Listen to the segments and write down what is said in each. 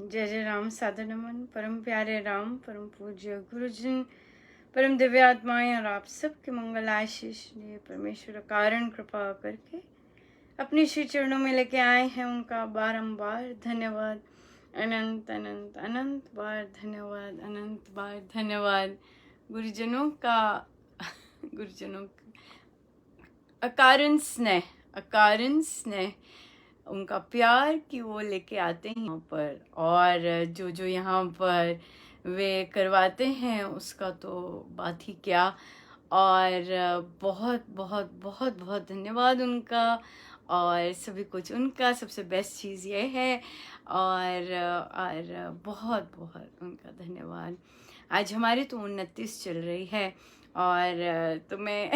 जय जय राम साधु नमन। परम प्यारे राम, परम पूज्य गुरुजन, परम दिव्य आत्माएं और आप सबके मंगल आशीष लिए परमेश्वर कारण कृपा करके अपने श्री चरणों में लेके आए हैं। उनका बारंबार धन्यवाद, अनंत अनंत अनंत बार धन्यवाद, अनंत बार धन्यवाद गुरुजनों का। गुरुजनों का अकारण स्नेह, उनका प्यार कि वो लेके आते हैं यहाँ पर, और जो जो यहाँ पर वे करवाते हैं उसका तो बात ही क्या। और बहुत बहुत बहुत बहुत धन्यवाद उनका, और सभी कुछ उनका। सबसे बेस्ट चीज़ ये है, और बहुत बहुत उनका धन्यवाद। आज हमारी तो 29 चल रही है, और तो मैं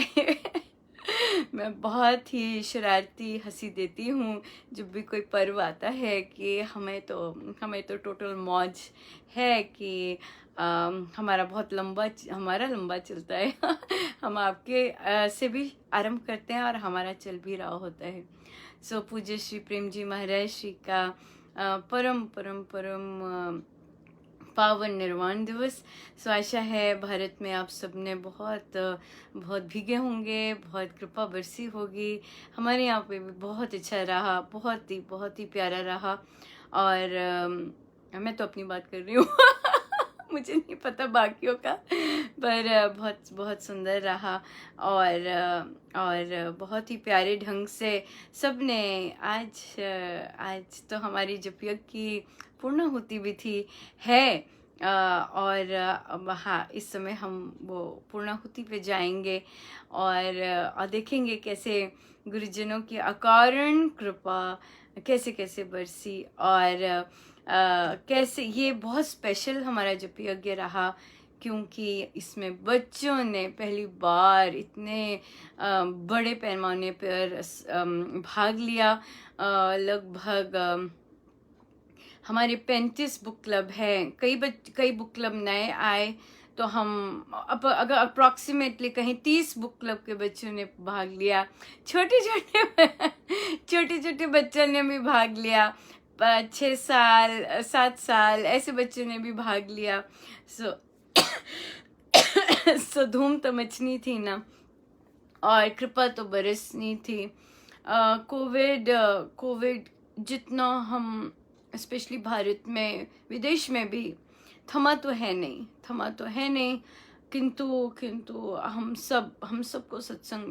बहुत ही शरारती हंसी देती हूँ जब भी कोई पर्व आता है कि हमें तो टोटल मौज है कि हमारा लंबा चलता है। हम आपके से भी आरंभ करते हैं और हमारा चल भी रहा होता है। सो पूज्य श्री प्रेम जी महाराज श्री का परम परम परम पावन निर्वाण दिवस। सो आशा है भारत में आप सबने बहुत बहुत भीगे होंगे, बहुत कृपा बरसी होगी। हमारे यहाँ पे भी बहुत अच्छा रहा, बहुत ही प्यारा रहा। और मैं तो अपनी बात कर रही हूँ। मुझे नहीं पता बाकियों का, पर बहुत बहुत सुंदर रहा। और बहुत ही प्यारे ढंग से सबने आज तो हमारी जप यज्ञ की पूर्णाहुति भी थी है। और हाँ, इस समय हम वो पूर्णाहुति पे जाएंगे और देखेंगे कैसे गुरुजनों की अकारण कृपा कैसे कैसे बरसी, और कैसे ये बहुत स्पेशल हमारा जप यज्ञ रहा, क्योंकि इसमें बच्चों ने पहली बार इतने बड़े पैमाने पर भाग लिया। लगभग हमारे 35 बुक क्लब हैं। कई बुक क्लब नए आए, तो हम अब अगर अप्रॉक्सीमेटली कहीं 30 बुक क्लब के बच्चों ने भाग लिया। छोटे छोटे बच्चों ने भी भाग लिया। 6 साल 7 साल ऐसे बच्चों ने भी भाग लिया। सो धूम तो मचनी थी ना, और कृपा तो बरसनी थी। कोविड जितना हम स्पेशली भारत में, विदेश में भी थमा तो है नहीं, किंतु हम सबको सत्संग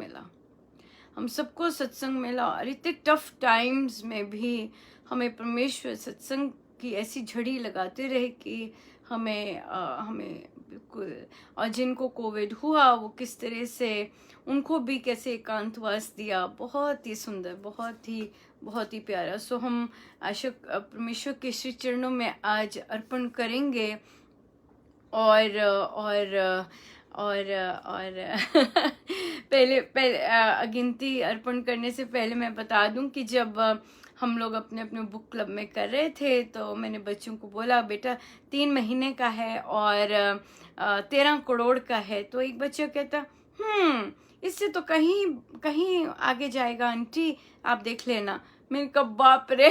मिला। और इतने टफ टाइम्स में भी हमें परमेश्वर सत्संग की ऐसी झड़ी लगाते रहे कि हमें बिल्कुल। और जिनको कोविड हुआ वो किस तरह से उनको भी कैसे एकांतवास दिया, बहुत ही सुंदर, बहुत ही प्यारा। सो हम आशा परमेश्वर के श्री चरणों में आज अर्पण करेंगे। और पहले अगिनती अर्पण करने से पहले मैं बता दूं कि जब हम लोग अपने अपने बुक क्लब में कर रहे थे, तो मैंने बच्चों को बोला, बेटा 3 महीने का है और 13 करोड़ का है। तो एक बच्चा कहता, इससे तो कहीं आगे जाएगा आंटी, आप देख लेना। मैंने कहा बाप रे।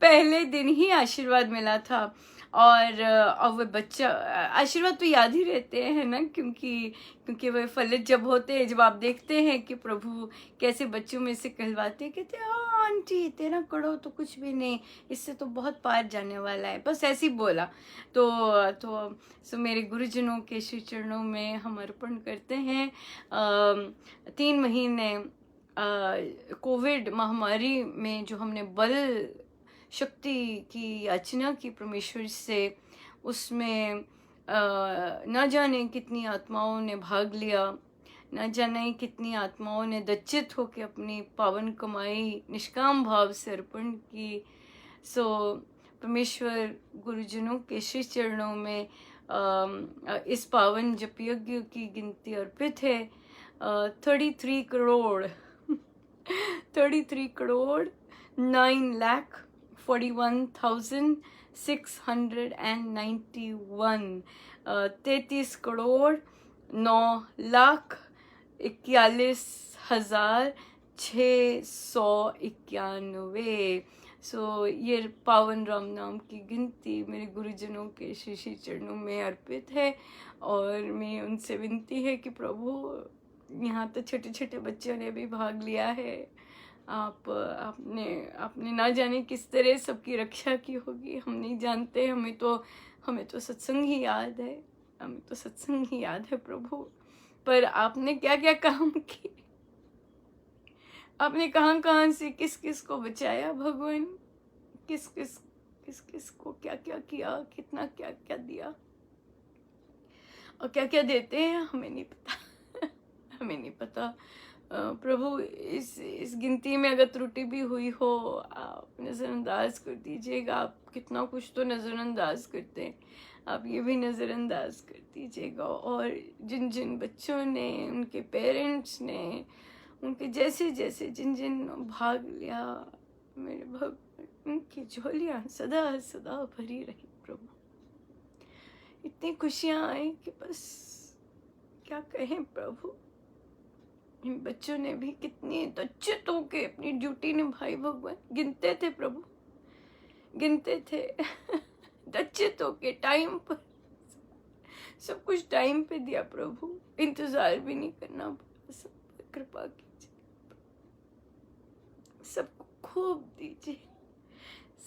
पहले दिन ही आशीर्वाद मिला था। और वो बच्चा, आशीर्वाद तो याद ही रहते हैं ना, क्योंकि वे फलित जब होते हैं, जब आप देखते हैं कि प्रभु कैसे बच्चों में से कहलवाते, कहते हाँ आंटी 13 करोड़ तो कुछ भी नहीं, इससे तो बहुत पार जाने वाला है। बस ऐसे ही बोला। तो मेरे गुरुजनों के श्री चरणों में हम अर्पण करते हैं। 3 महीने कोविड महामारी में जो हमने बल शक्ति की याचना की परमेश्वर से, उसमें न जाने कितनी आत्माओं ने भाग लिया, न जाने कितनी आत्माओं ने दच्चित होकर अपनी पावन कमाई निष्काम भाव से अर्पण की। सो परमेश्वर गुरुजनों के श्री चरणों में इस पावन जप यज्ञ की गिनती अर्पित है। 33 करोड़ 9,41,691, 33 करोड़ 9,41,691, सो ये पावन राम नाम की गिनती मेरे गुरुजनों के श्री श्री चरणों में अर्पित है। और मैं उनसे विनती है कि प्रभु, यहाँ तो छोटे छोटे बच्चों ने भी भाग लिया है, आपने आपने ना जाने किस तरह सबकी रक्षा की होगी, हम नहीं जानते। हमें तो सत्संग ही याद है, हमें तो सत्संग ही याद है प्रभु। पर आपने क्या क्या काम किए, आपने कहाँ कहाँ से किस किस को बचाया भगवान, किस किस को क्या क्या किया, कितना क्या क्या दिया और क्या क्या देते हैं, हमें नहीं पता। हमें नहीं पता। प्रभु, इस गिनती में अगर त्रुटि भी हुई हो, आप नज़रअंदाज कर दीजिएगा। आप कितना कुछ तो नज़रअंदाज करते हैं, आप ये भी नज़रअंदाज कर दीजिएगा। और जिन जिन बच्चों ने, उनके पेरेंट्स ने, उनके जैसे जैसे जिन जिन भाग लिया, मेरे भगवान, उनकी झोलियाँ सदा सदा भरी रही प्रभु। इतनी खुशियाँ आई कि बस क्या कहें प्रभु। इन बच्चों ने भी कितनी दच्चित होके अपनी ड्यूटी निभाई भगवान। गिनते थे प्रभु, गिनते थे। दच्चित होके टाइम पर सब कुछ टाइम पे दिया प्रभु, इंतजार भी नहीं करना पड़ा। सब पर कृपा कीजिए, सबको खूब दीजिए,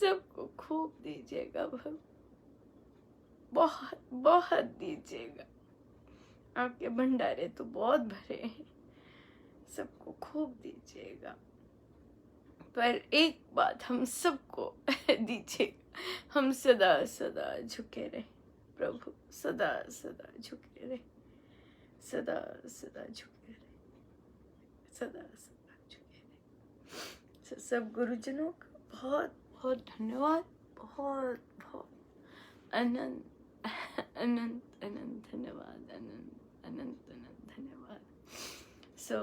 सबको खूब दीजिएगा भगवान, बहुत बहुत दीजिएगा। आपके भंडारे तो बहुत भरे हैं, सबको खूब दीजिएगा। पर एक बात हम सबको दीजिए, हम सदा सदा झुके रहे प्रभु, सदा सदा झुके रहे, सदा सदा झुके रहे, सदा सदा झुके रहे। सब गुरुजनों का बहुत बहुत धन्यवाद, बहुत बहुत अनंत अनंत अनंत धन्यवाद, अनंत अनंत अनंत धन्यवाद। सो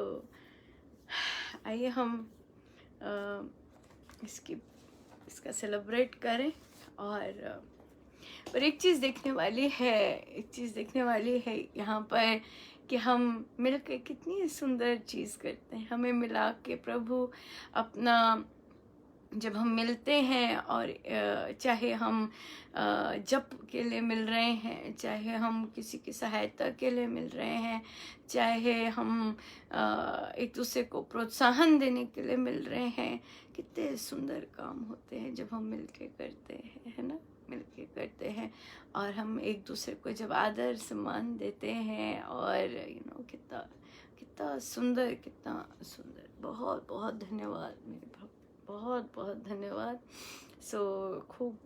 आइए हम इसका सेलिब्रेट करें। और एक चीज़ देखने वाली है यहाँ पर कि हम मिलकर कितनी सुंदर चीज़ करते हैं। हमें मिला के प्रभु अपना, जब हम मिलते हैं, और चाहे हम जप के लिए मिल रहे हैं, चाहे हम किसी की सहायता के लिए मिल रहे हैं, चाहे हम एक दूसरे को प्रोत्साहन देने के लिए मिल रहे हैं, कितने सुंदर काम होते हैं जब हम मिलके करते हैं, है ना, मिलके करते हैं। और हम एक दूसरे को जब आदर सम्मान देते हैं, और कितना कितना सुंदर, कितना सुंदर। बहुत बहुत धन्यवाद मेरे भक्त, बहुत बहुत धन्यवाद। सो खूब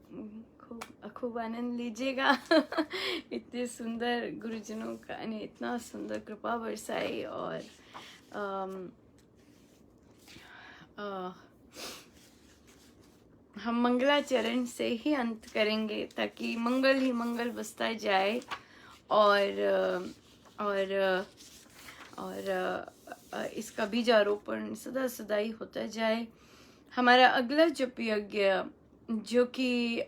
खूब खूब आनंद लीजिएगा। इतने सुंदर गुरुजनों का ने इतना सुंदर कृपा बरसाई। और हम मंगलाचरण से ही अंत करेंगे, ताकि मंगल ही मंगल बसता जाए। और इसका बीजारोपण सदा सदा ही होता जाए। हमारा अगला जप यज्ञ जो कि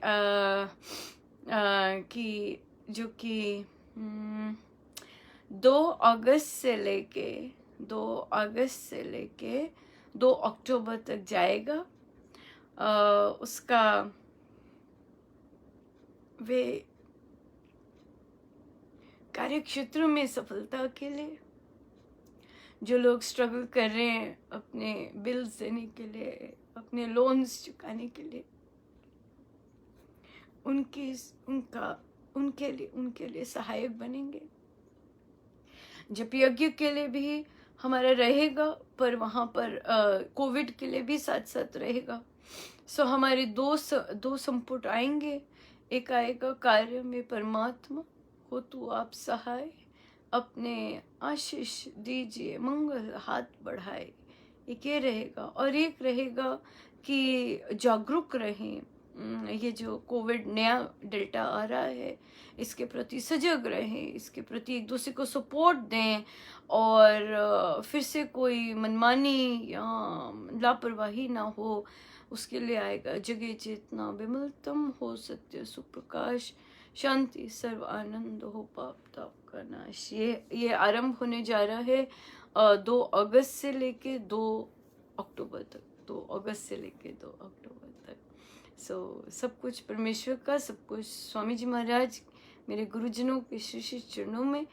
2 अगस्त से लेके 2 अक्टूबर तक जाएगा। उसका वे कार्यक्षेत्र में सफलता के लिए, जो लोग स्ट्रगल कर रहे हैं अपने बिल्स देने के लिए, अपने लोन्स चुकाने के लिए, उनके लिए सहायक बनेंगे। जप यज्ञ के लिए भी हमारा रहेगा, पर वहाँ पर कोविड के लिए भी साथ साथ रहेगा। सो हमारे दो संपुट आएंगे। एक आएगा कार्य में परमात्मा हो तू आप सहाय, अपने आशीष दीजिए मंगल हाथ बढ़ाए, एक ये रहेगा। और एक रहेगा कि जागरूक रहें, ये जो कोविड नया डेल्टा आ रहा है, इसके प्रति सजग रहें, इसके प्रति एक दूसरे को सपोर्ट दें, और फिर से कोई मनमानी या लापरवाही ना हो, उसके लिए आएगा जगह चेतना विमलतम हो, सत्य सुप्रकाश, शांति सर्व आनंद हो, पाप ताप का नाश। ये आरंभ होने जा रहा है 2 अगस्त से लेके 2 अक्टूबर तक, 2 अगस्त से लेके 2 अक्टूबर तक। सब कुछ परमेश्वर का, सब कुछ स्वामी जी महाराज, मेरे गुरुजनों के श्री चरणों में,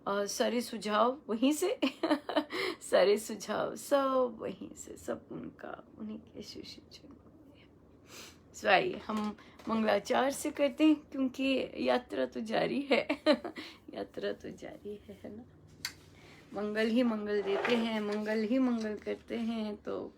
और सारे सुझाव वहीं से सारे सुझाव सब वहीं से, सब उनका, उन्हीं के श्री चरणों में। सो आइए हम मंगलाचार से करते हैं, क्योंकि यात्रा तो जारी है यात्रा तो जारी है ना। मंगल ही मंगल देते हैं, मंगल ही मंगल करते हैं। तो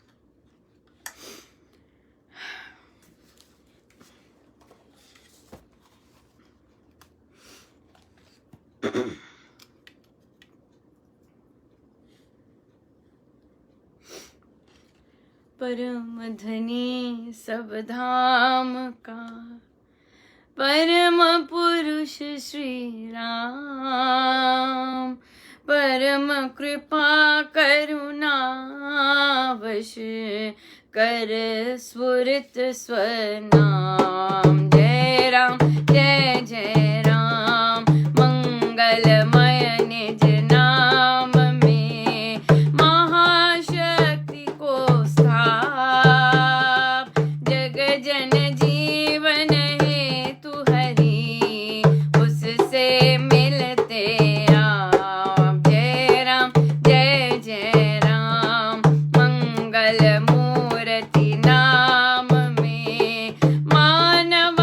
परम धनी सब धाम का, परम पुरुष श्री राम, परम कृपा करुणा वश कर स्फुरित स्वनाम। जय राम जय जय राम, मंगलमय निज नाम में, महाशक्ति को स्थाप, जग जन जीवन हेतु हरि, उससे मिलते आप। जय राम जय जय राम, मंगल मूर्ति नाम में, मानव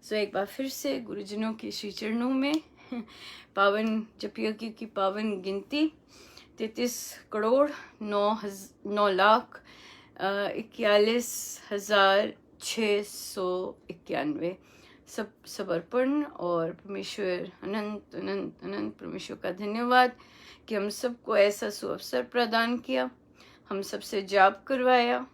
सो एक बार फिर से गुरुजनों के श्री चरणों में पावन जपयज्ञ की पावन गिनती 33,9,41,691 सब समर्पण। और परमेश्वर अनंत अनंत अनंत परमेश्वर का धन्यवाद कि हम सबको ऐसा सुअवसर प्रदान किया, हम सबसे जाप करवाया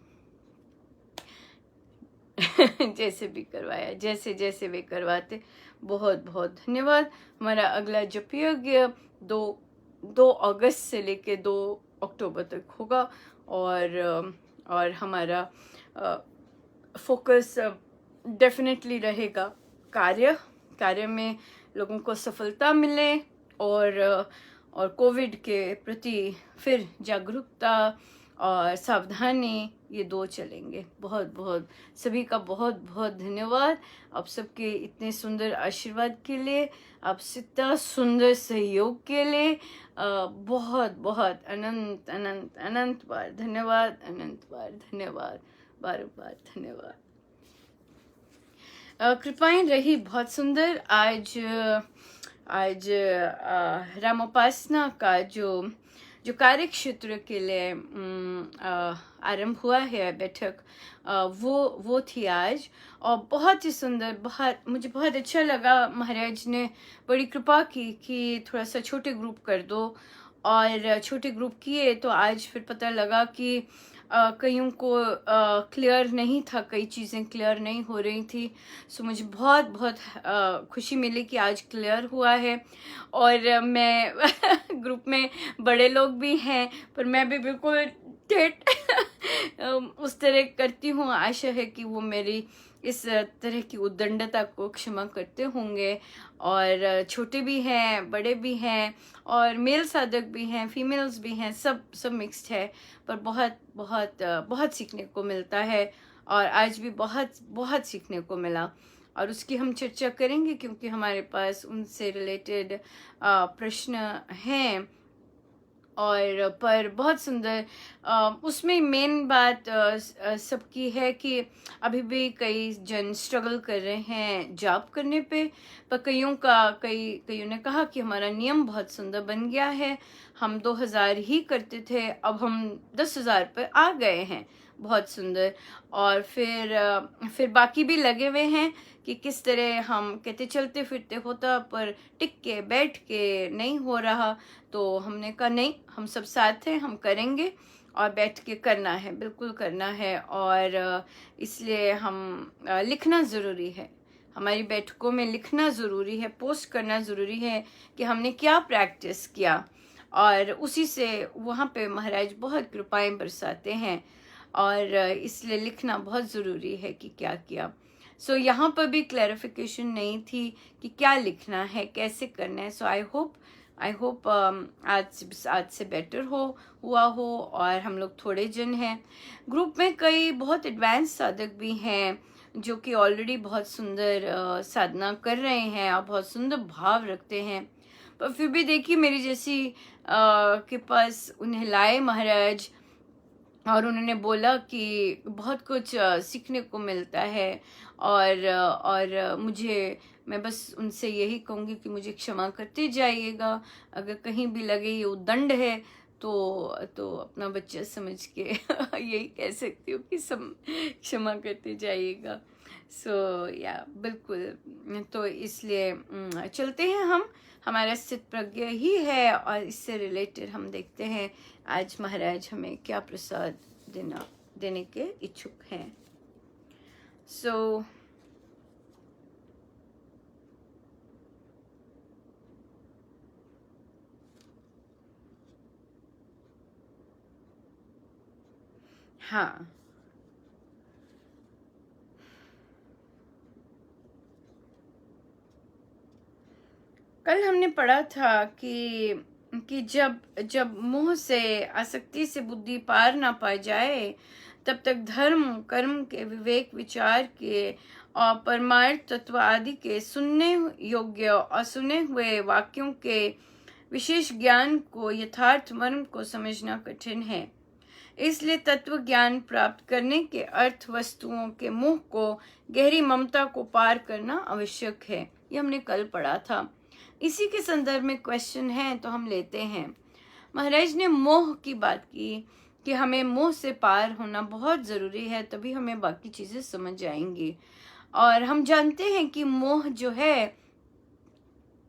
जैसे भी करवाया, जैसे जैसे वे करवाते। बहुत बहुत धन्यवाद। हमारा अगला जपयज्ञ 2 अगस्त से लेके 2 अक्टूबर तक होगा और हमारा फोकस डेफिनेटली रहेगा कार्य में लोगों को सफलता मिले और कोविड के प्रति फिर जागरूकता और सावधानी, ये 2 चलेंगे। बहुत बहुत सभी का बहुत बहुत धन्यवाद आप सबके इतने सुंदर आशीर्वाद के लिए, आप इतना सुंदर सहयोग के लिए बहुत बहुत अनंत अनंत अनंत बार धन्यवाद, अनंत बार धन्यवाद, बार बार धन्यवाद। कृपाएं रही बहुत सुंदर। आज रामोपासना का जो कार्य क्षेत्र के लिए आरंभ हुआ है बैठक, वो थी आज, और बहुत ही सुंदर, मुझे बहुत अच्छा लगा। महाराज ने बड़ी कृपा की कि थोड़ा सा छोटे ग्रुप कर दो, और छोटे ग्रुप किए तो आज फिर पता लगा कि कईयों को क्लियर नहीं था, कई चीज़ें क्लियर नहीं हो रही थी। सो मुझे बहुत बहुत खुशी मिली कि आज क्लियर हुआ है। और मैं ग्रुप में बड़े लोग भी हैं, पर मैं भी बिल्कुल ठेठ उस तरह करती हूँ। आशा है कि वो मेरी इस तरह की उद्दंडता को क्षमा करते होंगे। और छोटे भी हैं, बड़े भी हैं, और मेल साधक भी हैं, फीमेल्स भी हैं, सब मिक्स्ड है, पर बहुत बहुत बहुत सीखने को मिलता है। और आज भी बहुत बहुत सीखने को मिला, और उसकी हम चर्चा करेंगे क्योंकि हमारे पास उनसे रिलेटेड प्रश्न हैं। और पर बहुत सुंदर उसमें मेन बात सबकी है कि अभी भी कई जन स्ट्रगल कर रहे हैं जाप करने पे, पर कईयों ने कहा कि हमारा नियम बहुत सुंदर बन गया है, हम 2000 ही करते थे, अब हम 10,000 पर आ गए हैं। बहुत सुंदर। और फिर बाकी भी लगे हुए हैं कि किस तरह हम कहते चलते फिरते होता, पर टिक के बैठ के नहीं हो रहा। तो हमने कहा नहीं, हम सब साथ हैं, हम करेंगे, और बैठ के करना है, बिल्कुल करना है। और इसलिए हम लिखना ज़रूरी है, हमारी बैठकों में लिखना ज़रूरी है, पोस्ट करना ज़रूरी है कि हमने क्या प्रैक्टिस किया, और उसी से वहाँ पे महाराज बहुत कृपाएं बरसाते हैं, और इसलिए लिखना बहुत ज़रूरी है कि क्या किया। सो यहाँ पर भी क्लैरिफिकेशन नहीं थी कि क्या लिखना है, कैसे करना है। सो आई होप आज से बेटर हुआ हो। और हम लोग थोड़े जन हैं ग्रुप में, कई बहुत एडवांस साधक भी हैं जो कि ऑलरेडी बहुत सुंदर साधना कर रहे हैं और बहुत सुंदर भाव रखते हैं। पर फिर भी देखिए, मेरी जैसी के पास उन्हें लाए महाराज, और उन्होंने बोला कि बहुत कुछ सीखने को मिलता है। और मैं बस उनसे यही कहूँगी कि मुझे क्षमा करते जाइएगा, अगर कहीं भी लगे ये उद्दंड है तो अपना बच्चा समझ के यही कह सकती हूँ कि क्षमा करते जाइएगा। सो या बिल्कुल। तो इसलिए चलते हैं हम, हमारा स्थित प्रज्ञा ही है, और इससे रिलेटेड हम देखते हैं आज महाराज हमें क्या प्रसाद देने के इच्छुक हैं। सो हाँ, कल हमने पढ़ा था कि जब मोह से, आसक्ति से बुद्धि पार ना पा जाए, तब तक धर्म कर्म के, विवेक विचार के और परमार्थ तत्व आदि के सुनने योग्य और सुने हुए वाक्यों के विशेष ज्ञान को, यथार्थ मर्म को समझना कठिन है। इसलिए तत्व ज्ञान प्राप्त करने के अर्थ वस्तुओं के मोह को, गहरी ममता को पार करना आवश्यक है। ये हमने कल पढ़ा था। इसी के संदर्भ में क्वेश्चन है तो हम लेते हैं। महाराज ने मोह की बात की कि हमें मोह से पार होना बहुत ज़रूरी है, तभी हमें बाकी चीज़ें समझ आएंगी। और हम जानते हैं कि मोह जो है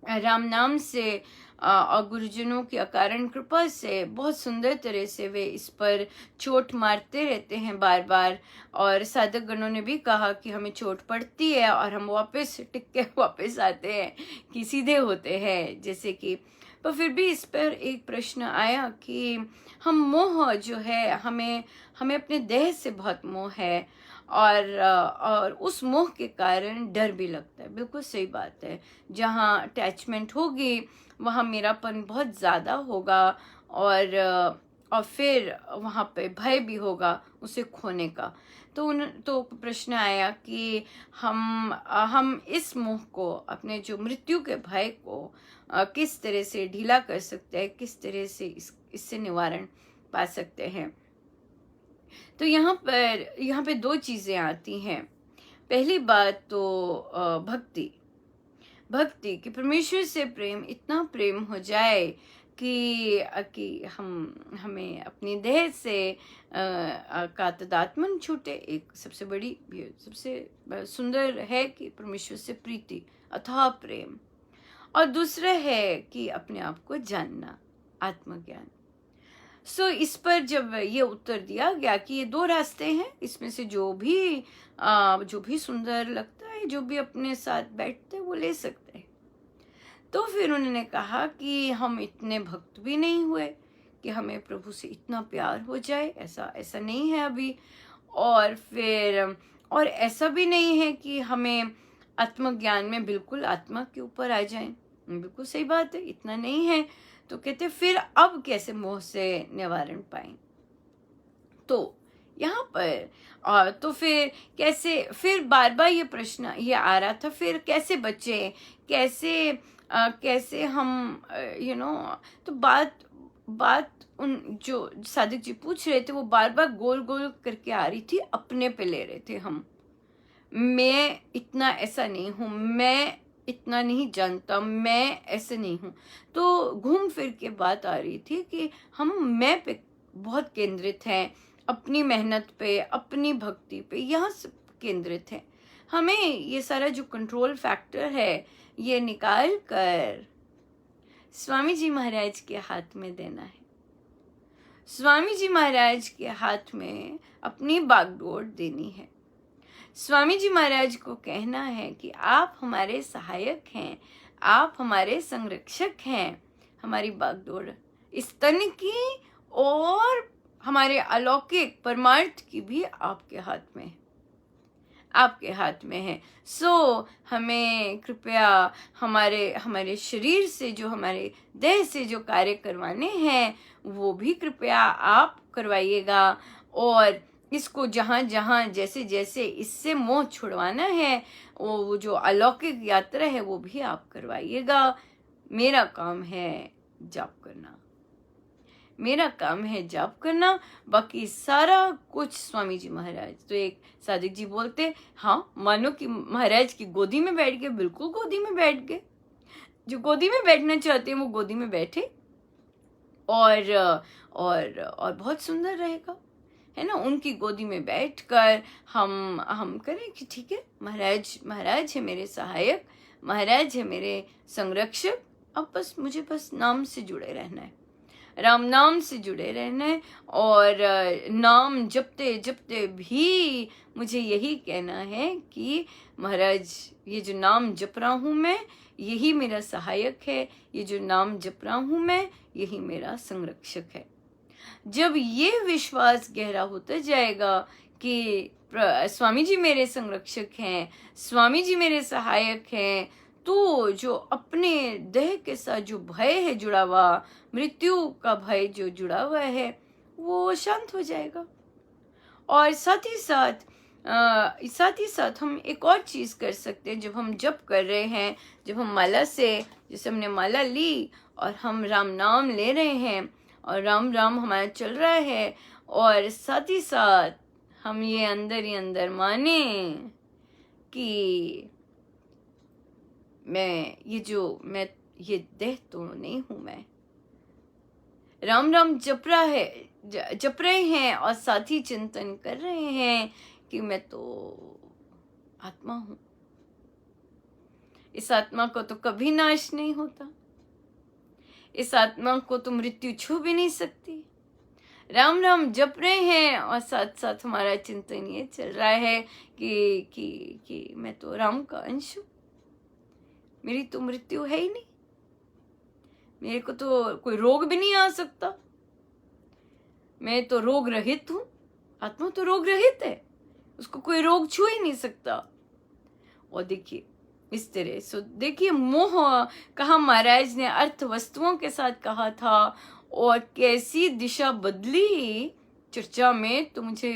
राम नाम से और गुरुजनों की अकारण कृपा से बहुत सुंदर तरह से वे इस पर चोट मारते रहते हैं बार बार। और साधक गणों ने भी कहा कि हमें चोट पड़ती है और हम वापस टिक के वापस आते हैं कि सीधे होते हैं जैसे कि। पर फिर भी इस पर एक प्रश्न आया कि हम मोह जो है, हमें अपने देह से बहुत मोह है और उस मोह के कारण डर भी लगता है। बिल्कुल सही बात है। जहाँ अटैचमेंट होगी वहाँ मेरापन बहुत ज़्यादा होगा और फिर वहाँ पे भय भी होगा उसे खोने का। तो प्रश्न आया कि हम इस मोह को, अपने जो मृत्यु के भय को किस तरह से ढीला कर सकते हैं, किस तरह से इससे निवारण पा सकते हैं। तो यहाँ पे दो चीज़ें आती हैं। पहली बात तो भक्ति कि परमेश्वर से प्रेम, इतना प्रेम हो जाए कि हमें अपनी देह से का तादात्म्य छूटे। एक सबसे सुंदर है कि परमेश्वर से प्रीति, अथाह प्रेम। और दूसरा है कि अपने आप को जानना, आत्मज्ञान। इस पर जब ये उत्तर दिया गया कि ये दो रास्ते हैं, इसमें से जो भी सुंदर लगता है, जो भी अपने साथ बैठते हैं वो ले सकते हैं। तो फिर उन्होंने कहा कि हम इतने भक्त भी नहीं हुए कि हमें प्रभु से इतना प्यार हो जाए, ऐसा नहीं है अभी। और ऐसा भी नहीं है कि हमें आत्मज्ञान में बिल्कुल आत्मा के ऊपर आ जाए। बिल्कुल सही बात है, इतना नहीं है। तो कहते फिर अब कैसे मोह से निवारण पाएं। तो यहाँ पर तो फिर कैसे, फिर बार बार ये प्रश्न ये आ रहा था, फिर कैसे बचे, कैसे हम तो बात उन जो साधक जी पूछ रहे थे वो बार बार गोल गोल करके आ रही थी, अपने पे ले रहे थे हम। मैं इतना ऐसा नहीं हूँ, मैं इतना नहीं जानता, मैं ऐसे नहीं हूँ। तो घूम फिर के बात आ रही थी कि हम मैं पे बहुत केंद्रित हैं, अपनी मेहनत पे, अपनी भक्ति पे, यहाँ सब केंद्रित है। हमें ये सारा जो कंट्रोल फैक्टर है ये निकाल कर स्वामी जी महाराज के हाथ में देना है। स्वामी जी महाराज के हाथ में अपनी बागडोर देनी है। स्वामी जी महाराज को कहना है कि आप हमारे सहायक हैं, आप हमारे संरक्षक हैं। हमारी बागडोर इस तन की और हमारे अलौकिक परमार्थ की भी आपके हाथ में है, आपके हाथ में है। हमें कृपया हमारे शरीर से, जो हमारे देह से जो कार्य करवाने हैं वो भी कृपया आप करवाइएगा। और इसको जहाँ जहाँ जैसे जैसे इससे मोह छुड़वाना है, वो जो अलौकिक यात्रा है वो भी आप करवाइएगा। मेरा काम है जाप करना, मेरा काम है जाप करना, बाकी सारा कुछ स्वामी जी महाराज। तो एक साधक जी बोलते, हाँ मानो कि महाराज की गोदी में बैठ गए। बिल्कुल गोदी में बैठ गए। जो गोदी में बैठना चाहते हैं वो गोदी में बैठे और बहुत सुंदर रहेगा, है ना। उनकी गोदी में बैठकर हम करें कि ठीक है, महाराज है मेरे सहायक, महाराज है मेरे संरक्षक। अब मुझे बस नाम से जुड़े रहना है, राम नाम से जुड़े रहना है। और नाम जपते जपते भी मुझे यही कहना है कि महाराज ये जो नाम जप रहा हूँ मैं, यही मेरा सहायक है। ये जो नाम जप रहा हूँ मैं, यही मेरा संरक्षक है। जब ये विश्वास गहरा होता जाएगा कि स्वामी जी मेरे संरक्षक हैं, स्वामी जी मेरे सहायक हैं, तो जो अपने देह के साथ जो भय है जुड़ा हुआ, मृत्यु का भय जो जुड़ा हुआ है, वो शांत हो जाएगा। और साथ ही साथ हम एक और चीज कर सकते हैं। जब हम जप कर रहे हैं, जब हम माला से, जैसे हमने माला ली और हम राम नाम ले रहे हैं और राम राम हमारा चल रहा है, और साथ ही साथ हम ये अंदर ही अंदर माने कि मैं ये देह तो नहीं हूं मैं। राम राम जप रहे हैं और साथ ही चिंतन कर रहे हैं कि मैं तो आत्मा हूं। इस आत्मा को तो कभी नाश नहीं होता, इस आत्मा को तो मृत्यु छू भी नहीं सकती। राम राम जप रहे हैं और साथ साथ हमारा चिंतन ये चल रहा है कि मैं तो राम का अंश हूं, मेरी तो मृत्यु है ही नहीं, मेरे को तो कोई रोग भी नहीं आ सकता, मैं तो रोग रहित हूं। आत्मा तो रोग रहित है, उसको कोई रोग छू ही नहीं सकता। और देखिए इस तरह सो देखिए मोह कहा महाराज ने अर्थ वस्तुओं के साथ कहा था और कैसी दिशा बदली चर्चा में, तो मुझे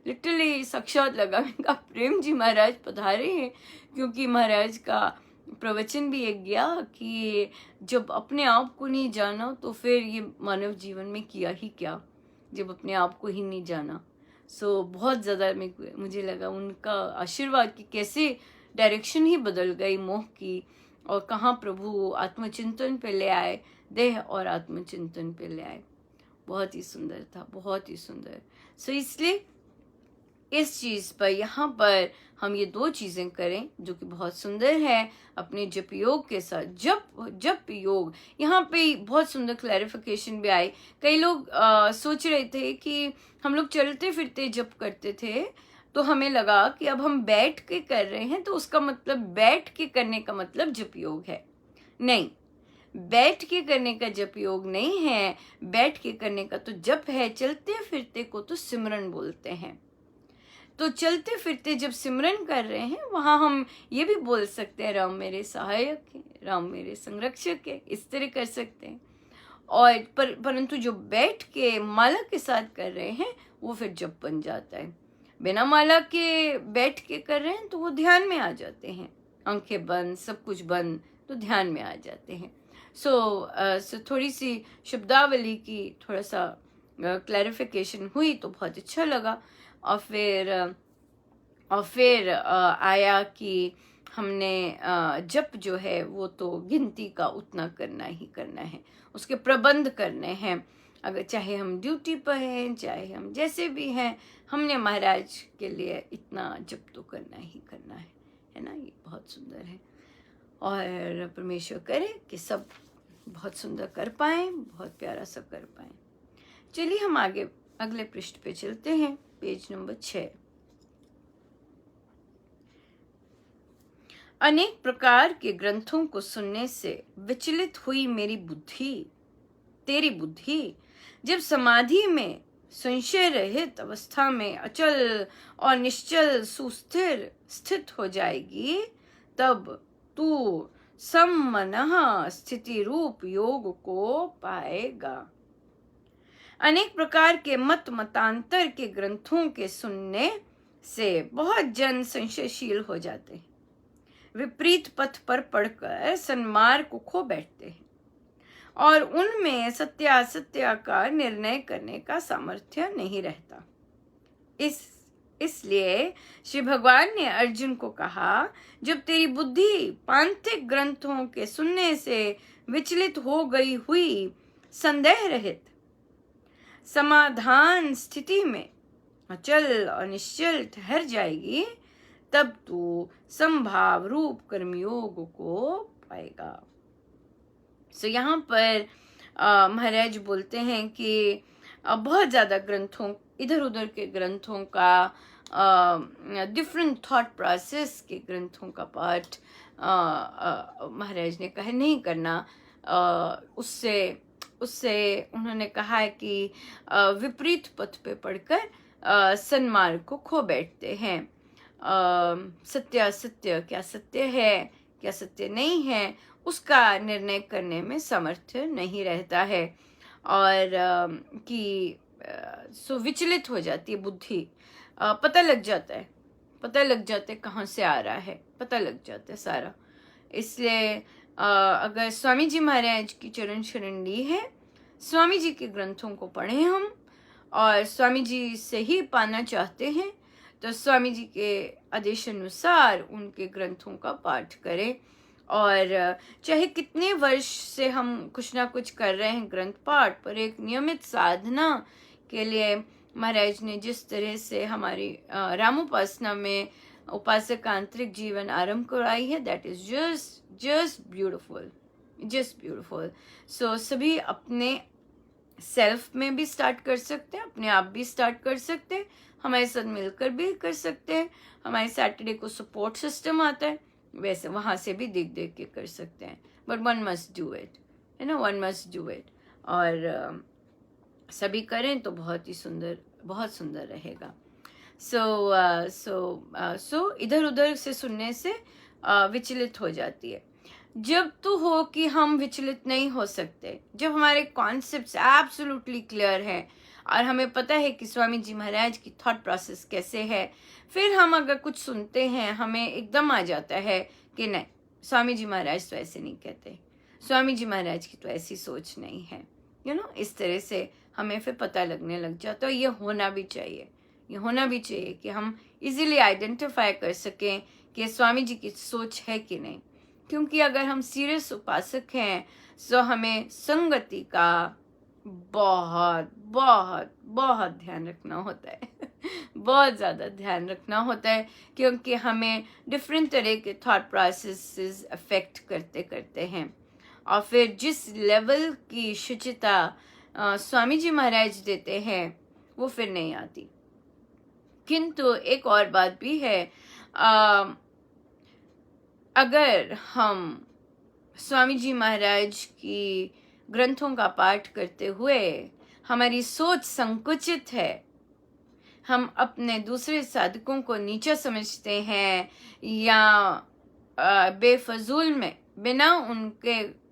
लिटरली साक्षात लगा। मैंने कहा प्रेम जी महाराज पधारे हैं, क्योंकि महाराज का प्रवचन भी एक गया कि जब अपने आप को नहीं जाना तो फिर ये मानव जीवन में किया ही क्या, जब अपने आप को ही नहीं जाना। सो बहुत ज़्यादा मुझे लगा उनका आशीर्वाद कि कैसे डायरेक्शन ही बदल गई मोह की, और कहाँ प्रभु आत्मचिंतन पे ले आए, देह और आत्मचिंतन पे ले आए। बहुत ही सुंदर था, बहुत ही सुंदर। सो इसलिए इस चीज़ पर यहाँ पर हम ये दो चीज़ें करें जो कि बहुत सुंदर है अपने जप योग के साथ। जप योग यहाँ पे बहुत सुंदर क्लैरिफिकेशन भी आई। कई लोग सोच रहे थे कि हम लोग चलते फिरते जप करते थे, तो हमें लगा कि अब हम बैठ के कर रहे हैं तो उसका मतलब बैठ के करने का मतलब जप योग है। नहीं, बैठ के करने का जप योग नहीं है। बैठ के करने का तो जप है, चलते फिरते को तो सिमरन बोलते हैं। तो चलते फिरते जब सिमरन कर रहे हैं वहां हम ये भी बोल सकते हैं राम मेरे सहायक है, राम मेरे संरक्षक है, इस तरह कर सकते हैं। और परंतु जो बैठ के माला के साथ कर रहे हैं वो फिर जप बन जाता है। बिना माला के बैठ के कर रहे हैं तो वो ध्यान में आ जाते हैं, आंखें बंद, सब कुछ बंद, तो ध्यान में आ जाते हैं। सो थोड़ी सी शब्दावली की थोड़ा सा क्लैरिफिकेशन हुई तो बहुत अच्छा लगा। और फिर आया कि हमने जप जो है वो तो गिनती का उतना करना ही करना है, उसके प्रबंध करने हैं। अगर चाहे हम ड्यूटी पर हैं, चाहे हम जैसे भी हैं, हमने महाराज के लिए इतना जप तो करना ही करना है ना। ये बहुत सुंदर है और परमेश्वर करे कि सब बहुत सुंदर कर पाएं, बहुत प्यारा सा कर पाएं। चलिए हम आगे अगले पृष्ठ पे चलते हैं, पेज नंबर 6। अनेक प्रकार के ग्रंथों को सुनने से विचलित हुई तेरी बुद्धि जब समाधि में संशय रहित अवस्था में अचल और निश्चल सुस्थिर स्थित हो जाएगी, तब तू सममनः स्थिति रूप योग को पाएगा। अनेक प्रकार के मतांतर के ग्रंथों के सुनने से बहुत जन संशयशील हो जाते हैं, विपरीत पथ पर पड़कर सन्मार्ग को खो बैठते हैं और उनमें सत्यासत्य का निर्णय करने का सामर्थ्य नहीं रहता। इसलिए श्री भगवान ने अर्जुन को कहा, जब तेरी बुद्धि पांथिक ग्रंथों के सुनने से विचलित हो गई हुई संदेह रहित समाधान स्थिति में अचल और निश्चल ठहर जाएगी, तब तू संभाव रूप कर्मयोग को पाएगा। सो यहाँ पर महाराज बोलते हैं कि बहुत ज़्यादा ग्रंथों, इधर उधर के ग्रंथों का, डिफरेंट थॉट प्रोसेस के ग्रंथों का पाठ महाराज ने कहा नहीं करना। उससे उन्होंने कहा है कि विपरीत पथ पे पढ़कर सन्मार्ग को खो बैठते हैं। सत्य क्या सत्य है, क्या सत्य नहीं है, उसका निर्णय करने में सामर्थ्य नहीं रहता है और कि विचलित हो जाती है बुद्धि। पता लग जाता है कहाँ से आ रहा है, पता लग जाता है सारा। इसलिए अगर स्वामी जी महाराज की चरण शरण ली है, स्वामी जी के ग्रंथों को पढ़ें हम और स्वामी जी से ही पाना चाहते हैं तो स्वामी जी के आदेशानुसार उनके ग्रंथों का पाठ करें। और चाहे कितने वर्ष से हम कुछ ना कुछ कर रहे हैं ग्रंथ पाठ, पर एक नियमित साधना के लिए महाराज ने जिस तरह से हमारी रामोपासना में उपासक का आंतरिक जीवन आरंभ कराई है, that is just beautiful, just beautiful. So सभी अपने सेल्फ में भी स्टार्ट कर सकते हैं, अपने आप भी स्टार्ट कर सकते हैं, हमारे साथ मिलकर भी कर सकते हैं। हमारे सैटरडे को सपोर्ट सिस्टम आता है, वैसे वहाँ से भी देख देख के कर सकते हैं, but one must do it, है ना, वन मस्ट डू इट। और सभी करें तो बहुत ही सुंदर, बहुत सुंदर रहेगा। सो इधर उधर से सुनने से विचलित हो जाती है। जब तो हो कि हम विचलित नहीं हो सकते, जब हमारे कॉन्सेप्ट्स एब्सोल्युटली क्लियर है और हमें पता है कि स्वामी जी महाराज की थॉट प्रोसेस कैसे है, फिर हम अगर कुछ सुनते हैं हमें एकदम आ जाता है कि नहीं, स्वामी जी महाराज तो ऐसे नहीं कहते, स्वामी जी महाराज की तो ऐसी सोच नहीं है, इस तरह से हमें फिर पता लगने लग जाता है। ये होना भी चाहिए, ये होना भी चाहिए कि हम इजीली आइडेंटिफाई कर सकें कि स्वामी जी की सोच है कि नहीं। क्योंकि अगर हम सीरियस उपासक हैं तो हमें संगति का बहुत बहुत बहुत ध्यान रखना होता है बहुत ज़्यादा ध्यान रखना होता है, क्योंकि हमें डिफरेंट तरह के थॉट प्रोसेसेस अफेक्ट करते करते हैं। और फिर जिस लेवल की शुचिता स्वामी जी महाराज देते हैं वो फिर नहीं आती। किंतु एक और बात भी है, अगर हम स्वामी जी महाराज की ग्रंथों का पाठ करते हुए हमारी सोच संकुचित है, हम अपने दूसरे साधकों को नीचा समझते हैं या बेफजूल में बिना उनके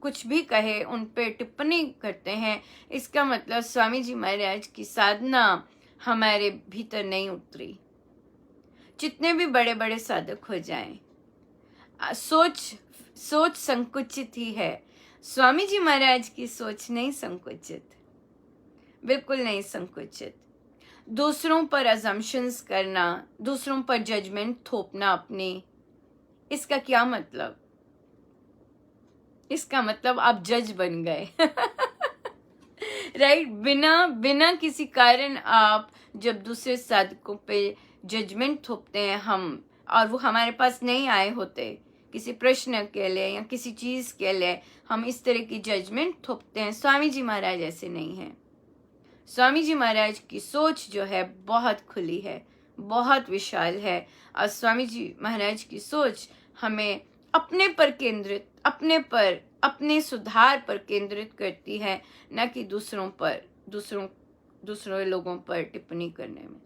कुछ भी कहे उन पे टिप्पणी करते हैं, इसका मतलब स्वामी जी महाराज की साधना हमारे भीतर नहीं उतरी। जितने भी बड़े बड़े साधक हो जाएं, सोच संकुचित ही है। स्वामी जी महाराज की सोच नहीं संकुचित, बिल्कुल नहीं संकुचित। दूसरों पर अजम्पशंस करना, दूसरों पर जजमेंट थोपना अपनी, इसका क्या मतलब? इसका मतलब आप जज बन गए राइट? बिना किसी कारण आप जब दूसरे साधकों पे जजमेंट थोपते हैं हम, और वो हमारे पास नहीं आए होते किसी प्रश्न के लिए या किसी चीज के लिए, हम इस तरह की जजमेंट थोपते हैं। स्वामी जी महाराज ऐसे नहीं हैं। स्वामी जी महाराज की सोच जो है बहुत खुली है, बहुत विशाल है। और स्वामी जी महाराज की सोच हमें अपने पर केंद्रित, अपने सुधार पर केंद्रित करती है, न कि दूसरों लोगों पर टिप्पणी करने में।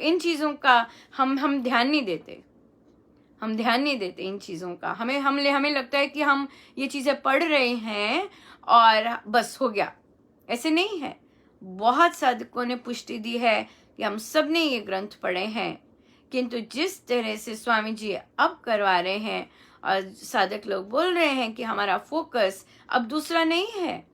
इन चीजों का हम ध्यान नहीं देते, इन चीजों का। हमें लगता है कि हम ये चीजें पढ़ रहे हैं और बस हो गया। ऐसे नहीं है। बहुत साधकों ने पुष्टि दी है कि हम सब ने ये ग्रंथ पढ़े हैं, किंतु जिस तरह से स्वामी जी अब करवा रहे हैं और साधक लोग बोल रहे हैं कि हमारा फोकस अब दूसरा नहीं है,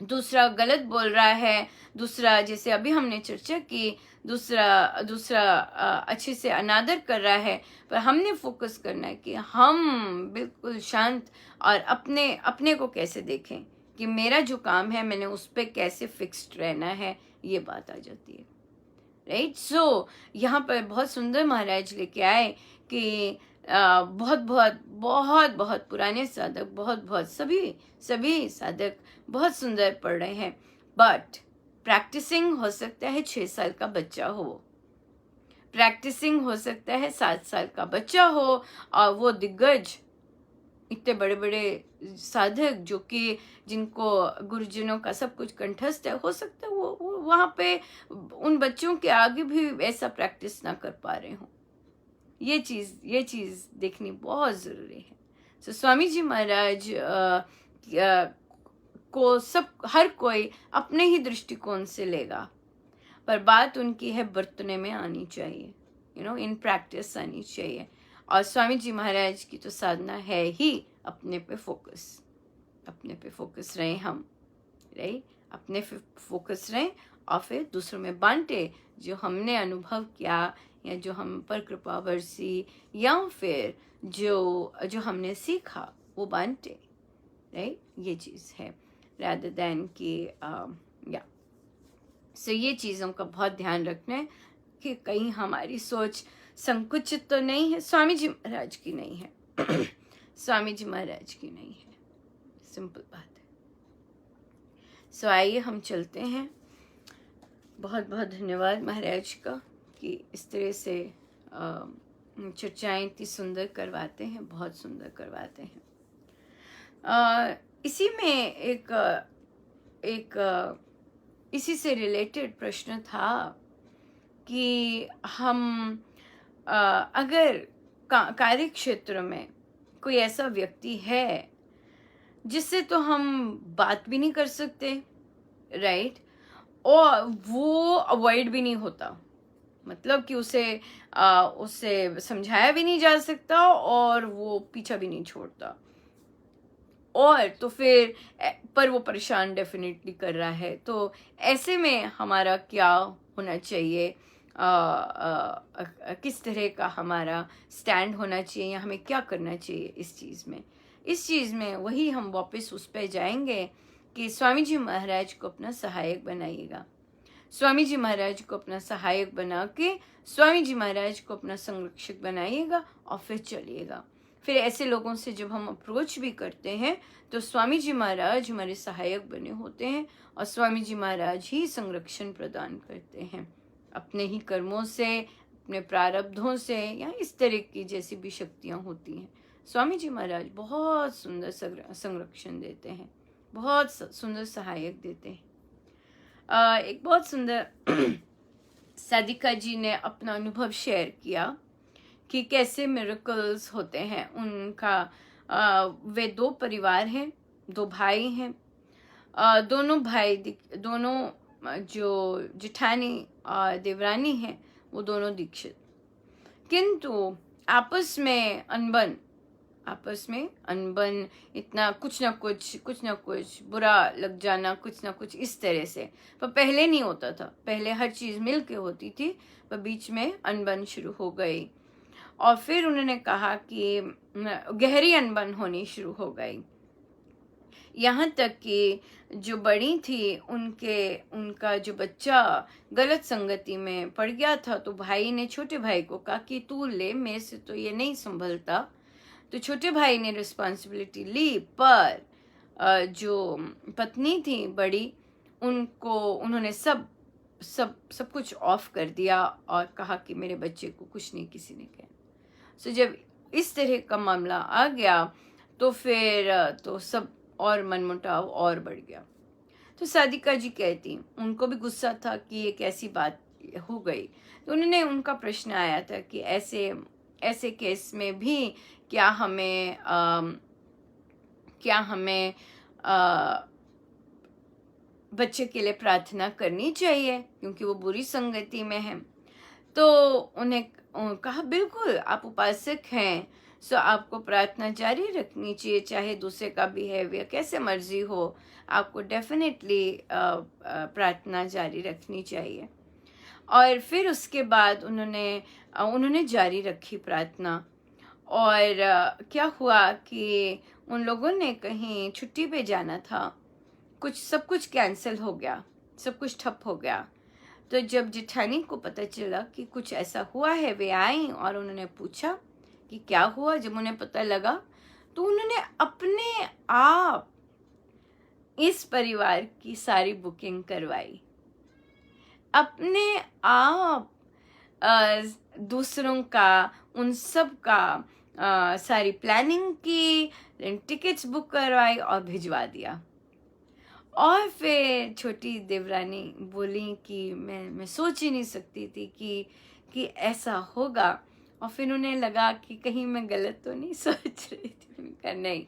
दूसरा गलत बोल रहा है, दूसरा जैसे अभी हमने चर्चा की, दूसरा अच्छे से अनादर कर रहा है, पर हमने फोकस करना है कि हम बिल्कुल शांत और अपने को कैसे देखें कि मेरा जो काम है मैंने उस पर कैसे फिक्स्ड रहना है, ये बात आ जाती है, राइट? सो यहाँ पर बहुत सुंदर महाराज लेके आए कि बहुत बहुत बहुत बहुत पुराने साधक, बहुत सभी साधक बहुत सुंदर पढ़ रहे हैं, बट प्रैक्टिसिंग हो सकता है 6 साल का बच्चा हो, प्रैक्टिसिंग हो सकता है 7 साल का बच्चा हो, और वो दिग्गज इतने बड़े बड़े साधक जो कि जिनको गुरुजनों का सब कुछ कंठस्थ है, हो सकता है वो वहाँ पे उन बच्चों के आगे भी ऐसा प्रैक्टिस ना कर पा रहे हो। ये चीज देखनी बहुत जरूरी है। तो स्वामी जी महाराज को हर कोई अपने ही दृष्टिकोण से लेगा, पर बात उनकी है बरतने में आनी चाहिए, इन प्रैक्टिस आनी चाहिए। और स्वामी जी महाराज की तो साधना है ही अपने पे फोकस रहे हम, राइट? अपने फोकस रहें और फिर दूसरों में बांटे, जो हमने अनुभव किया या जो हम पर कृपा बरसी या फिर जो हमने सीखा वो बांटे, राइट? ये चीज़ है rather than कि या सो ये चीज़ों का बहुत ध्यान रखना है कि कहीं हमारी सोच संकुचित तो नहीं है, स्वामी जी महाराज की नहीं है स्वामी जी महाराज की नहीं है, सिंपल बात है। सो आइए हम चलते हैं। बहुत बहुत धन्यवाद महाराज का कि इस तरह से चर्चाएं इतनी सुंदर करवाते हैं, बहुत सुंदर करवाते हैं। इसी में एक इसी से रिलेटेड प्रश्न था कि हम अगर कार्य क्षेत्र में कोई ऐसा व्यक्ति है जिससे तो हम बात भी नहीं कर सकते, राइट? और वो अवॉइड भी नहीं होता, मतलब कि उसे समझाया भी नहीं जा सकता और वो पीछा भी नहीं छोड़ता, और तो फिर पर वो परेशान डेफिनेटली कर रहा है। तो ऐसे में हमारा क्या होना चाहिए, किस तरह का हमारा स्टैंड होना चाहिए या हमें क्या करना चाहिए इस चीज़ में वही हम वापस उस पर जाएंगे कि स्वामी जी महाराज को अपना सहायक बनाइएगा। स्वामी जी महाराज को अपना सहायक बना के स्वामी जी महाराज को अपना संरक्षक बनाइएगा और फिर चलिएगा। फिर ऐसे लोगों से जब हम अप्रोच भी करते हैं तो स्वामी जी महाराज हमारे सहायक बने होते हैं और स्वामी जी महाराज ही संरक्षण प्रदान करते हैं अपने ही कर्मों से, अपने प्रारब्धों से या इस तरह की जैसी भी शक्तियाँ होती हैं। स्वामी जी महाराज बहुत सुंदर संरक्षण देते हैं, बहुत सुंदर सहायक देते हैं। एक बहुत सुंदर साधिका जी ने अपना अनुभव शेयर किया कि कैसे मिरेकल्स होते हैं उनका। वे 2 परिवार हैं, 2 भाई हैं। दोनों जो जेठानी और देवरानी हैं वो दोनों दीक्षित, किंतु आपस में अनबन इतना कुछ ना कुछ बुरा लग जाना, कुछ ना कुछ इस तरह से। पर पहले नहीं होता था, पहले हर चीज़ मिल के होती थी, पर बीच में अनबन शुरू हो गई और फिर उन्होंने कहा कि गहरी अनबन होनी शुरू हो गई। यहाँ तक कि जो बड़ी थी उनका जो बच्चा गलत संगति में पड़ गया था, तो भाई ने छोटे भाई को कहा कि तू ले, मेरे से तो ये नहीं संभलता। तो छोटे भाई ने रिस्पॉन्सिबिलिटी ली, पर जो पत्नी थी बड़ी, उन्होंने सब कुछ ऑफ कर दिया और कहा कि मेरे बच्चे को कुछ नहीं किसी ने कहा। सो जब इस तरह का मामला आ गया तो फिर तो सब और मनमुटाव और बढ़ गया। तो साधिका जी कहती, उनको भी गुस्सा था कि ये कैसी बात हो गई। तो उनका प्रश्न आया था कि ऐसे केस में भी क्या हमें बच्चे के लिए प्रार्थना करनी चाहिए क्योंकि वो बुरी संगति में है। तो उन्हें कहा बिल्कुल, आप उपासक हैं, सो आपको प्रार्थना जारी रखनी चाहिए, चाहे दूसरे का बिहेवियर कैसे मर्जी हो, आपको डेफिनेटली प्रार्थना जारी रखनी चाहिए। और फिर उसके बाद उन्होंने जारी रखी प्रार्थना। और क्या हुआ कि उन लोगों ने कहीं छुट्टी पे जाना था, सब कुछ कैंसिल हो गया, सब कुछ ठप हो गया। तो जब जेठानी को पता चला कि कुछ ऐसा हुआ है, वे आई और उन्होंने पूछा कि क्या हुआ। जब उन्हें पता लगा तो उन्होंने अपने आप इस परिवार की सारी बुकिंग करवाई, अपने आप दूसरों का, उन सब का सारी प्लानिंग की, टिकट्स बुक करवाई और भिजवा दिया। और फिर छोटी देवरानी बोली कि मैं सोच ही नहीं सकती थी कि ऐसा होगा। और फिर उन्हें लगा कि कहीं मैं गलत तो नहीं सोच रही थी। नहीं,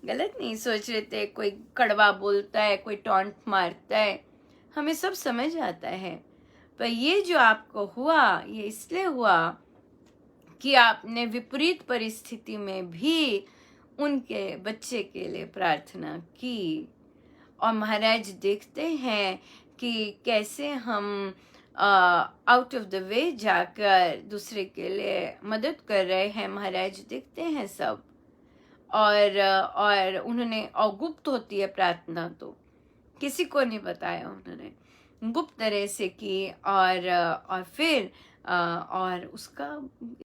गलत नहीं सोच रहे थे। कोई कड़वा बोलता है, कोई टॉन्ट मारता है, हमें सब समझ आता है, पर ये जो आपको हुआ ये इसलिए हुआ कि आपने विपरीत परिस्थिति में भी उनके बच्चे के लिए प्रार्थना की और महाराज देखते हैं कि कैसे हम आउट ऑफ द वे जाकर दूसरे के लिए मदद कर रहे हैं। महाराज देखते हैं सब, और उन्होंने, और गुप्त होती है प्रार्थना, तो किसी को नहीं बताया, उन्होंने गुप्त तरह से की, और फिर और उसका